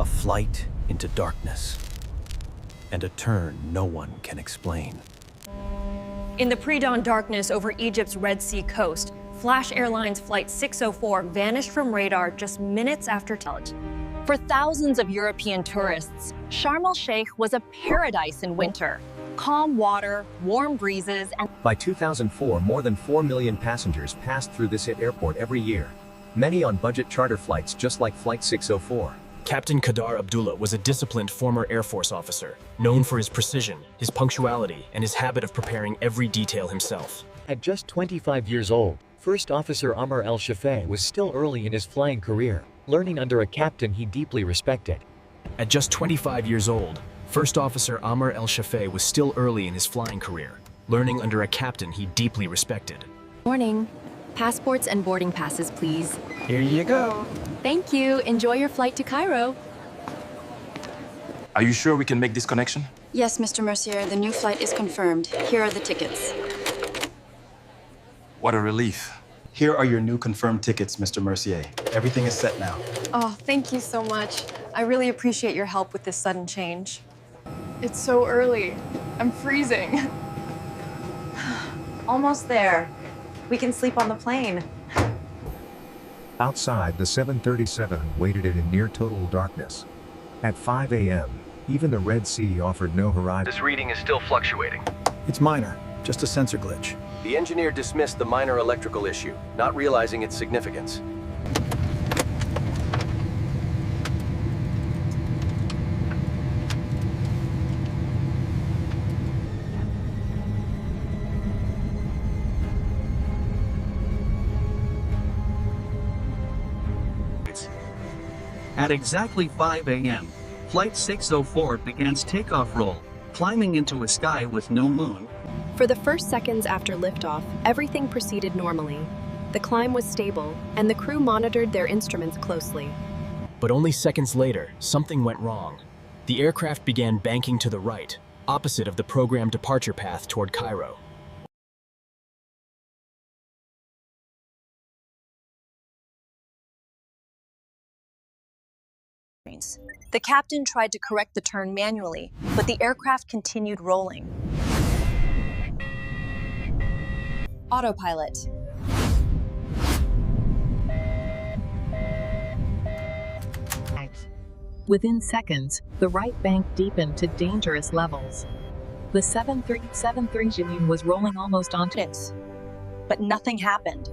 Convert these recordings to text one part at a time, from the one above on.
flight into darkness, and a turn no one can explain. In the pre-dawn darkness over Egypt's Red Sea coast, Flash Airlines Flight 604 vanished from radar just minutes after takeoff. For thousands of European tourists, Sharm el-Sheikh was a paradise in winter. Calm water, warm breezes, and by 2004, more than 4 million passengers passed through this airport every year, many on budget charter flights just like Flight 604. Captain Kadar Abdullah was a disciplined former Air Force officer, known for his precision, his punctuality, and his habit of preparing every detail himself. At just 25 years old, First Officer el-Sheikh was still early in his flying career, learning under a captain he deeply respected. At just 25 years old, First Officer el-Sheikh was still early in his flying career, learning under a captain he deeply respected. Morning. Passports and boarding passes, please. Here you go. Thank you. Enjoy your flight to Cairo. Are you sure we can make this connection? Yes, Mr. Mercier, the new flight is confirmed. Here are the tickets. What a relief. Here are your new confirmed tickets, Mr. Mercier. Everything is set now. Oh, thank you so much. I really appreciate your help with this sudden change. It's so early. I'm freezing. Almost there. We can sleep on the plane. Outside, the 737 waited in near total darkness. At 5 a.m., even the Red Sea offered no horizon. This reading is still fluctuating. It's minor, just a sensor glitch. The engineer dismissed the minor electrical issue, not realizing its significance. At exactly 5 a.m., Flight 604 began its takeoff roll, climbing into a sky with no moon. For the first seconds after liftoff, everything proceeded normally. The climb was stable, and the crew monitored their instruments closely. But only seconds later, something went wrong. The aircraft began banking to the right, opposite of the programmed departure path toward Cairo. The captain tried to correct the turn manually, but the aircraft continued rolling. Autopilot. Within seconds, the right bank deepened to dangerous levels. The 737 was rolling almost onto it. But nothing happened.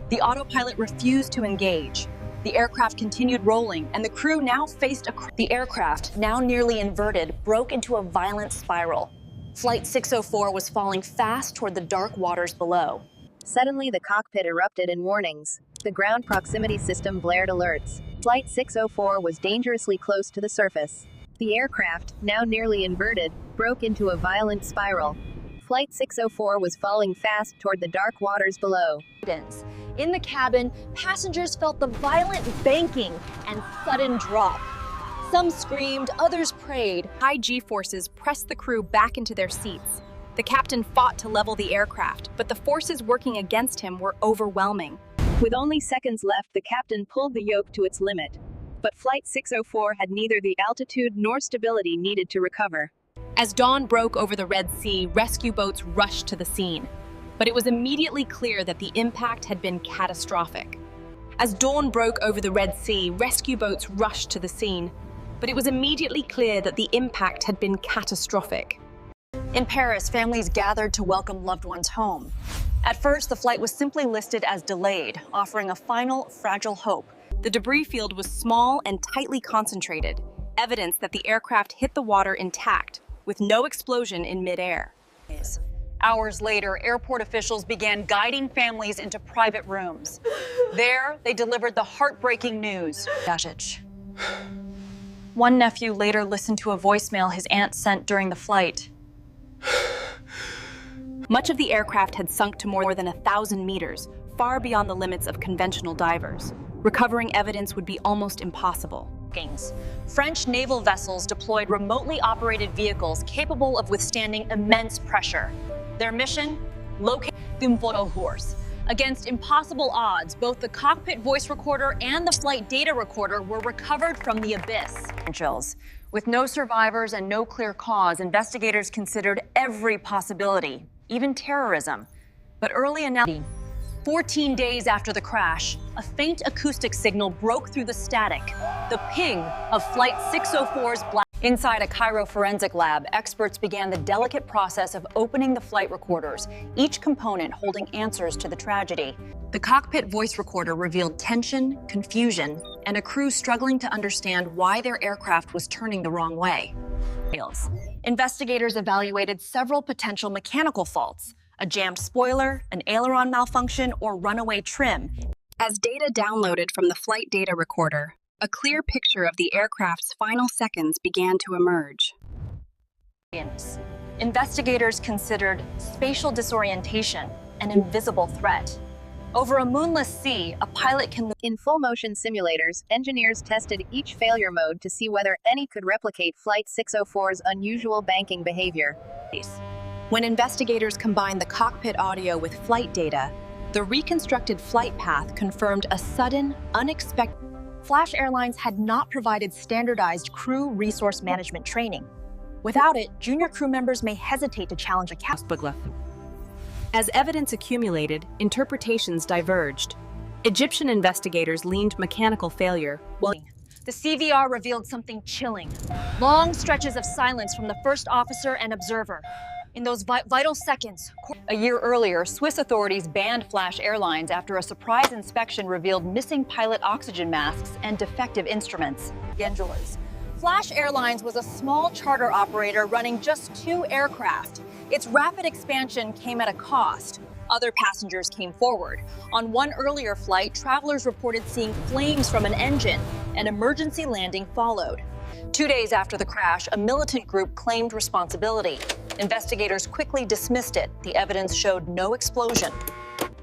The autopilot refused to engage. The aircraft continued rolling, and the crew now faced the aircraft, now nearly inverted, broke into a violent spiral. Flight 604 was falling fast toward the dark waters below. Suddenly, the cockpit erupted in warnings. The ground proximity system blared alerts. Flight 604 was dangerously close to the surface. The aircraft, now nearly inverted, broke into a violent spiral. Flight 604 was falling fast toward the dark waters below. In the cabin, passengers felt the violent banking and sudden drop. Some screamed, others prayed. High G-forces pressed the crew back into their seats. The captain fought to level the aircraft, but the forces working against him were overwhelming. With only seconds left, the captain pulled the yoke to its limit. But Flight 604 had neither the altitude nor stability needed to recover. As dawn broke over the Red Sea, rescue boats rushed to the scene. But it was immediately clear that the impact had been catastrophic. As dawn broke over the Red Sea, rescue boats rushed to the scene. But it was immediately clear that the impact had been catastrophic. In Paris, families gathered to welcome loved ones home. At first, the flight was simply listed as delayed, offering a final, fragile hope. The debris field was small and tightly concentrated, evidence that the aircraft hit the water intact, with no explosion in midair. Hours later, airport officials began guiding families into private rooms. There, they delivered the heartbreaking news. One nephew later listened to a voicemail his aunt sent during the flight. Much of the aircraft had sunk to more than 1,000 meters, far beyond the limits of conventional divers. Recovering evidence would be almost impossible. French naval vessels deployed remotely operated vehicles capable of withstanding immense pressure. Their mission? Locate the photo horse. Against impossible odds, both the cockpit voice recorder and the flight data recorder were recovered from the abyss. With no survivors and no clear cause, investigators considered every possibility, even terrorism. But early analysis, 14 days after the crash, a faint acoustic signal broke through the static, the ping of Flight 604's black. Inside a Cairo forensic lab, experts began the delicate process of opening the flight recorders, each component holding answers to the tragedy. The cockpit voice recorder revealed tension, confusion, and a crew struggling to understand why their aircraft was turning the wrong way. Investigators evaluated several potential mechanical faults: a jammed spoiler, an aileron malfunction, or runaway trim. As data downloaded from the flight data recorder, a clear picture of the aircraft's final seconds began to emerge. Investigators considered spatial disorientation an invisible threat. Over a moonless sea, a pilot can... In full-motion simulators, engineers tested each failure mode to see whether any could replicate Flight 604's unusual banking behavior. When investigators combined the cockpit audio with flight data, the reconstructed flight path confirmed a sudden, unexpected... Flash Airlines had not provided standardized crew resource management training. Without it, junior crew members may hesitate to challenge a captain. As evidence accumulated, interpretations diverged. Egyptian investigators leaned mechanical failure, while the CVR revealed something chilling. Long stretches of silence from the first officer and observer. In those vital seconds, a year earlier, Swiss authorities banned Flash Airlines after a surprise inspection revealed missing pilot oxygen masks and defective instruments. Flash Airlines was a small charter operator running just 2 aircraft. Its rapid expansion came at a cost. Other passengers came forward. On one earlier flight, travelers reported seeing flames from an engine. An emergency landing followed. 2 days after the crash, a militant group claimed responsibility. Investigators quickly dismissed it. The evidence showed no explosion.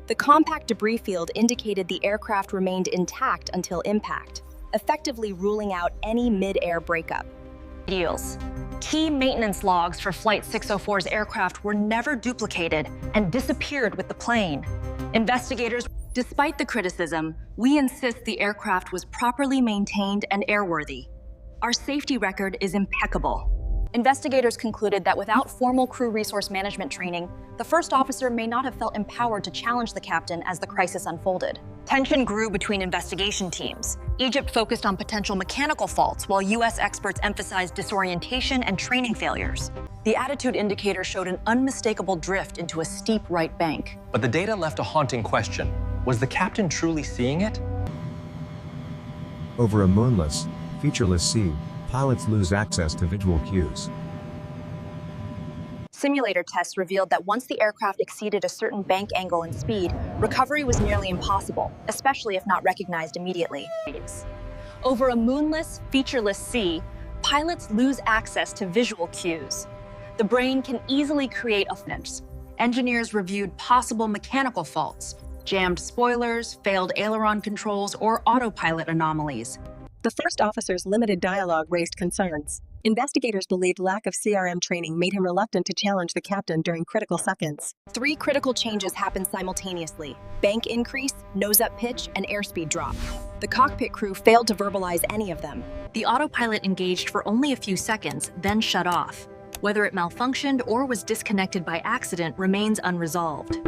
The compact debris field indicated the aircraft remained intact until impact, effectively ruling out any mid-air breakup. Key maintenance logs for Flight 604's aircraft were never duplicated and disappeared with the plane. Investigators, despite the criticism, we insist the aircraft was properly maintained and airworthy. Our safety record is impeccable. Investigators concluded that without formal crew resource management training, the first officer may not have felt empowered to challenge the captain as the crisis unfolded. Tension grew between investigation teams. Egypt focused on potential mechanical faults, while U.S. experts emphasized disorientation and training failures. The attitude indicator showed an unmistakable drift into a steep right bank. But the data left a haunting question. Was the captain truly seeing it? Over a moonless, featureless sea, pilots lose access to visual cues. Simulator tests revealed that once the aircraft exceeded a certain bank angle and speed, recovery was nearly impossible, especially if not recognized immediately. Over a moonless, featureless sea, pilots lose access to visual cues. The brain can easily create offense. Engineers reviewed possible mechanical faults, jammed spoilers, failed aileron controls, or autopilot anomalies. The first officer's limited dialogue raised concerns. Investigators believed lack of CRM training made him reluctant to challenge the captain during critical seconds. 3 critical changes happened simultaneously: bank increase, nose-up pitch, and airspeed drop. The cockpit crew failed to verbalize any of them. The autopilot engaged for only a few seconds, then shut off. Whether it malfunctioned or was disconnected by accident remains unresolved.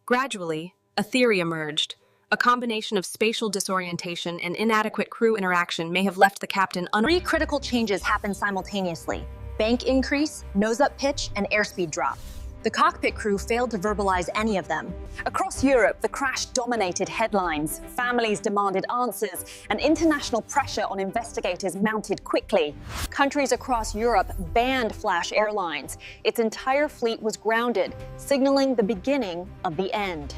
Gradually, a theory emerged. A combination of spatial disorientation and inadequate crew interaction may have left the captain 3 critical changes happened simultaneously: bank increase, nose-up pitch, and airspeed drop. The cockpit crew failed to verbalize any of them. Across Europe, the crash dominated headlines. Families demanded answers, and international pressure on investigators mounted quickly. Countries across Europe banned Flash Airlines. Its entire fleet was grounded, signaling the beginning of the end.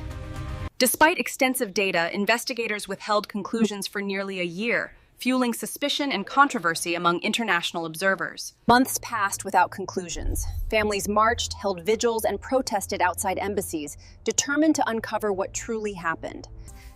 Despite extensive data, investigators withheld conclusions for nearly a year, fueling suspicion and controversy among international observers. Months passed without conclusions. Families marched, held vigils, and protested outside embassies, determined to uncover what truly happened.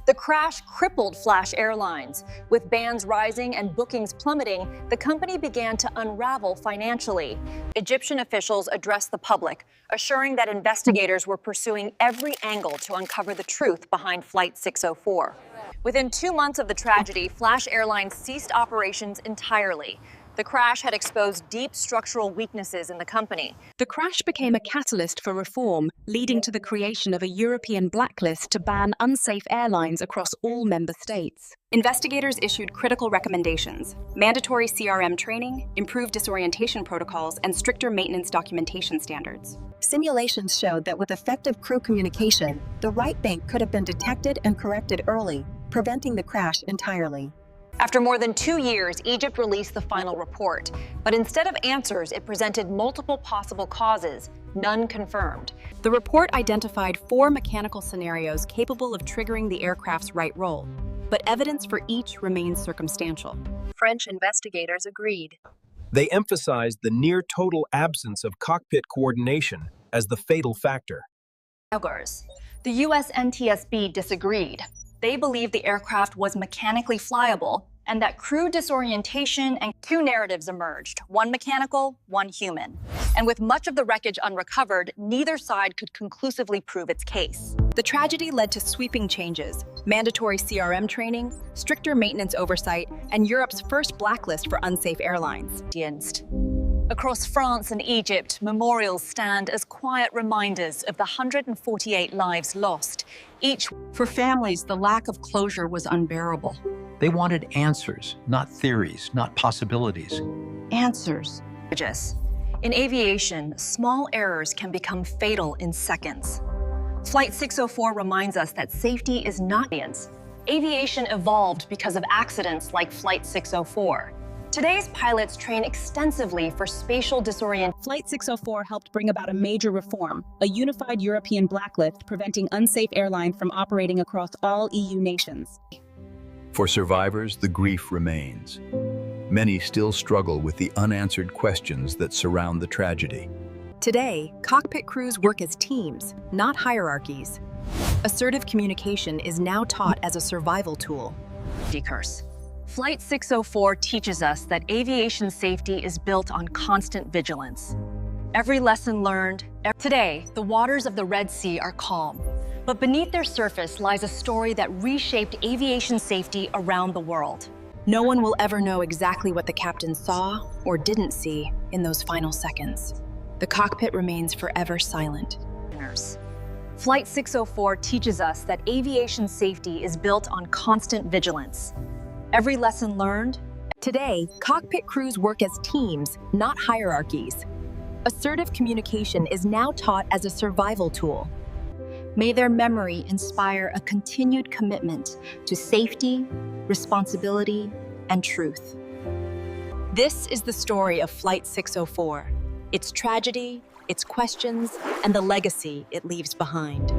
The crash crippled Flash Airlines. With bans rising and bookings plummeting, the company began to unravel financially. Egyptian officials addressed the public, assuring that investigators were pursuing every angle to uncover the truth behind Flight 604. Within 2 months of the tragedy, Flash Airlines ceased operations entirely. The crash had exposed deep structural weaknesses in the company. The crash became a catalyst for reform, leading to the creation of a European blacklist to ban unsafe airlines across all member states. Investigators issued critical recommendations: mandatory CRM training, improved disorientation protocols, and stricter maintenance documentation standards. Simulations showed that with effective crew communication, the right bank could have been detected and corrected early, preventing the crash entirely. After more than 2 years, Egypt released the final report. But instead of answers, it presented multiple possible causes, none confirmed. The report identified 4 mechanical scenarios capable of triggering the aircraft's right roll, but evidence for each remains circumstantial. French investigators agreed. They emphasized the near-total absence of cockpit coordination as the fatal factor. The US NTSB disagreed. They believed the aircraft was mechanically flyable and that crew disorientation and 2 narratives emerged, one mechanical, one human. And with much of the wreckage unrecovered, neither side could conclusively prove its case. The tragedy led to sweeping changes: mandatory CRM training, stricter maintenance oversight, and Europe's first blacklist for unsafe airlines. Across France and Egypt, memorials stand as quiet reminders of the 148 lives lost. For families, the lack of closure was unbearable. They wanted answers, not theories, not possibilities. Answers. In aviation, small errors can become fatal in seconds. Flight 604 reminds us that safety is not science. Aviation evolved because of accidents like Flight 604. Today's pilots train extensively for spatial disorientation. Flight 604 helped bring about a major reform, a unified European blacklist preventing unsafe airlines from operating across all EU nations. For survivors, the grief remains. Many still struggle with the unanswered questions that surround the tragedy. Today, cockpit crews work as teams, not hierarchies. Assertive communication is now taught as a survival tool. Flight 604 teaches us that aviation safety is built on constant vigilance. Every lesson learned. Today, the waters of the Red Sea are calm, but beneath their surface lies a story that reshaped aviation safety around the world. No one will ever know exactly what the captain saw or didn't see in those final seconds. The cockpit remains forever silent. Flight 604 teaches us that aviation safety is built on constant vigilance. Every lesson learned. Today, cockpit crews work as teams, not hierarchies. Assertive communication is now taught as a survival tool. May their memory inspire a continued commitment to safety, responsibility, and truth. This is the story of Flight 604, its tragedy, its questions, and the legacy it leaves behind.